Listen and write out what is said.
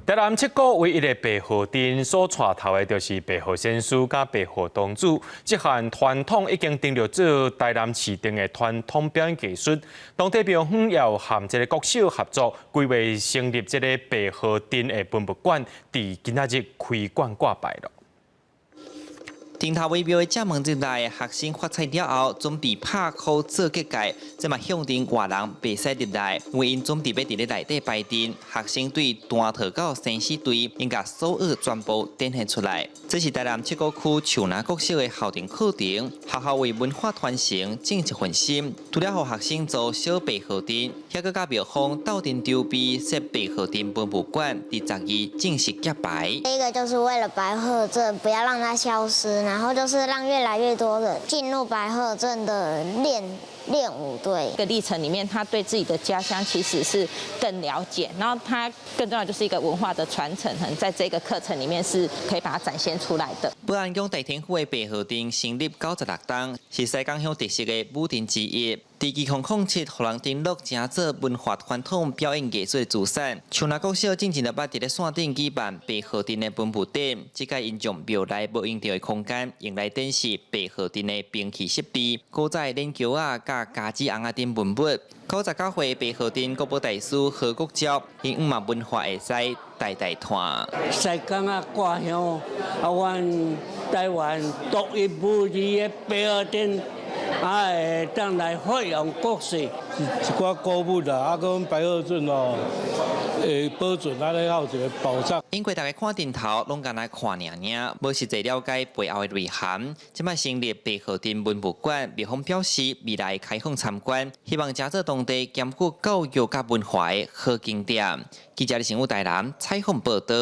台南七股唯一的白河镇所带头的，就是白河仙师甲白河童子。这项传统已经登入做台南市定的传统表演技术。当地庙方也有和这个国小合作，规划成立这个白河镇的文物馆，伫今仔日开馆挂牌了。 顶头围庙的正门入内，学生发菜了后，准备拍箍做结界，这嘛向定外人袂使入内，因为因准备要伫咧内底摆阵。学生对单套到生死队，应甲所有全部展现出来。这是台南七股区树林国小的校定课程，学校为文化传承尽一份心，除了互学生做小白河镇，还佮甲庙方斗阵筹备设白河镇文物馆，伫12正式揭牌。第一个就是为了白鹤镇不要让它消失。 然后就是让越来越多人进入白鹤镇的练舞队。这个历程里面，他对自己的家乡其实是更了解，然后他更重要就是一个文化的传承，在这个课程里面是可以把它展现出来的。本安乡大天府的白河镇成立96档，是西港乡特色的舞镇之一。 伫2007，互人登录正做文化传统表演艺术的资产。树林国小进前就捌伫咧线顶举办白河镇的文物展，即届因将庙内无用到的空间用来展示白河镇的兵器设备、古早链球啊、甲家子红啊等文物。99岁白河镇国宝大师何国昭，因五万文化会使代代传。西港啊，挂乡啊，阮台湾独一无二的白河镇。 会当来发扬国势，一寡古物啦，啊，个白鹤镇哦，会保存咱咧有一个保障。因为大家看顶头，拢敢来看尔，无实际了解背后的内涵。即摆成立白河镇文物馆，庙方表示未来开放参观，希望加做当地兼顾教育甲文化的好景点。记者李成武台南采访报道。